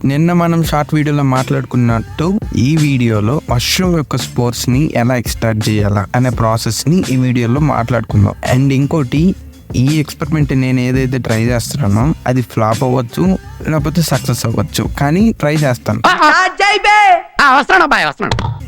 నిన్న మనం షార్ట్ వీడియోలో మాట్లాడుకున్నట్టు ఈ వీడియోలో మష్రూమ్ యొక్క స్పోర్స్ ని ఎలా ఎక్స్ట్రాక్ట్ చేయాలా అనే ప్రాసెస్ ని ఈ వీడియోలో మాట్లాడుకుందాం. అండ్ ఇంకోటి, ఈ ఎక్స్పెరిమెంట్ నేను ఏదైతే ట్రై చేస్తున్నానో అది ఫ్లాప్ అవ్వచ్చు, లేకపోతే సక్సెస్ అవ్వచ్చు, కానీ ట్రై చేస్తాను.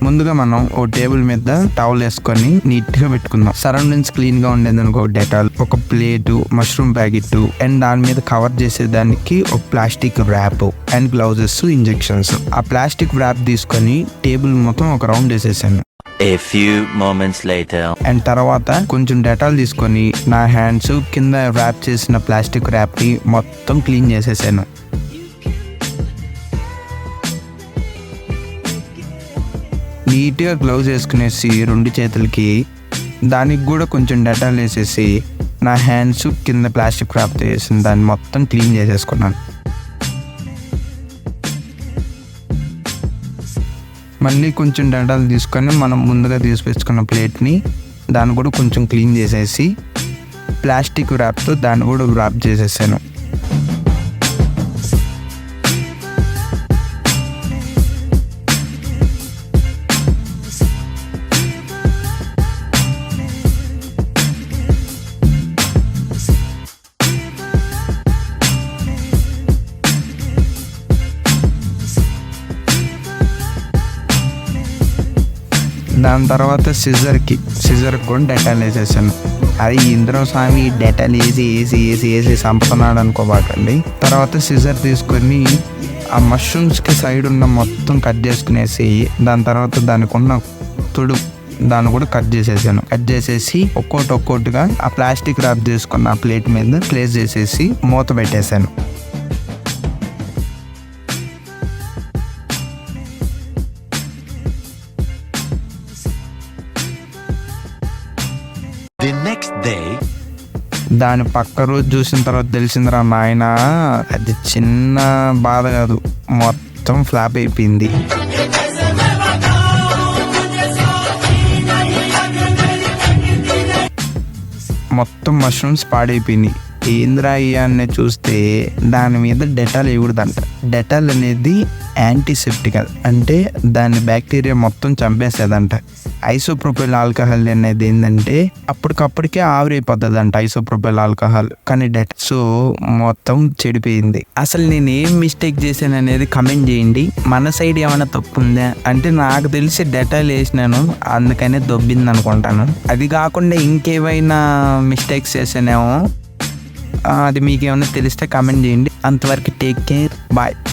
ముందుగా మనం ఓ టేబుల్ మీద టవల్ వేసుకొని నీట్ గా పెట్టుకుందాం. సరౌండింగ్స్ క్లీన్ గా ఉండేదానికి ఒక డెటాల్, ఒక ప్లేటు, మష్రూమ్ ప్యాకెట్ అండ్ దాని మీద కవర్ చేసేదానికి ఒక plastic wrap and gloves, injections. ఆ ప్లాస్టిక్ ర్యాప్ తీసుకొని టేబుల్ మొత్తం ఒక రౌండ్ వేసేసాను. A few moments later. And తర్వాత కొంచెం డెటాల్ తీసుకొని నా హ్యాండ్స్ కింద ర్యాప్ చేసిన ప్లాస్టిక్ ర్యాప్ ని మొత్తం క్లీన్ చేసేసాను. నీట్గా గ్లౌజ్ వేసుకునేసి 2 చేతులకి దానికి కూడా కొంచెం డెటాల్ వేసేసి నా హ్యాండ్స్ కింద ప్లాస్టిక్ ర్యాప్ వేసిన దాన్ని మొత్తం క్లీన్ చేసేసుకున్నాను. మళ్ళీ కొంచెం డెటాల్ తీసుకొని మనం ముందుగా తీసుకొచ్చుకున్న ప్లేట్ని దాన్ని కూడా కొంచెం క్లీన్ చేసేసి ప్లాస్టిక్ ర్యాప్తో దాన్ని కూడా ర్యాప్ చేసేసాను. దాని తర్వాత సిజర్ కూడా డెటాల్ వేసేసాను. అది ఇంద్ర స్వామి డెటాల్ వేసి చంపుతున్నాడు అనుకోబాకండి. తర్వాత సిజర్ తీసుకొని ఆ మష్రూమ్స్కి సైడ్ ఉన్న మొత్తం కట్ చేసుకునేసి దాని తర్వాత దానికి ఉన్న దాన్ని కూడా కట్ చేసేసి ఒక్కొక్కటిగా ఆ ప్లాస్టిక్ ర్యాప్ చేసుకున్న ఆ ప్లేట్ మీద ప్లేస్ చేసేసి మూత పెట్టేశాను. The next day. దాని పక్క రోజు చూసిన తర్వాత తెలిసిందిరా నాయన, అది చిన్న బాధ కాదు, మొత్తం ఫ్లాప్ అయిపోయింది. మొత్తం మష్రూమ్స్ పాడైపోయినాయి. ఏంద్రా అయ్యాన్ని చూస్తే దాని మీద డెటాల్ వేయకూడదంట. డెటాల్ అనేది యాంటీసెప్టిక్, అంటే దాని బ్యాక్టీరియా మొత్తం చంపేసేదంట. ఐసోప్రోపైల్ ఆల్కహాల్ అనేది ఏంటంటే అప్పటికప్పటికే ఆవిరైపోతుందంట ఐసోప్రోపైల్ ఆల్కహాల్, కానీ సో మొత్తం చెడిపోయింది. అసలు నేను ఏం మిస్టేక్ చేశాను అనేది కమెంట్ చేయండి. మన సైడ్ ఏమైనా తప్పు ఉందా అంటే, నాకు తెలిసి డెటాల్ వేసినాను అందుకనే దొబ్బింది అనుకుంటాను. అది కాకుండా ఇంకేమైనా మిస్టేక్స్ చేసానేమో, అది మీకేమైనా తెలిస్తే కమెంట్ చేయండి. అంతవరకు టేక్ కేర్, బాయ్.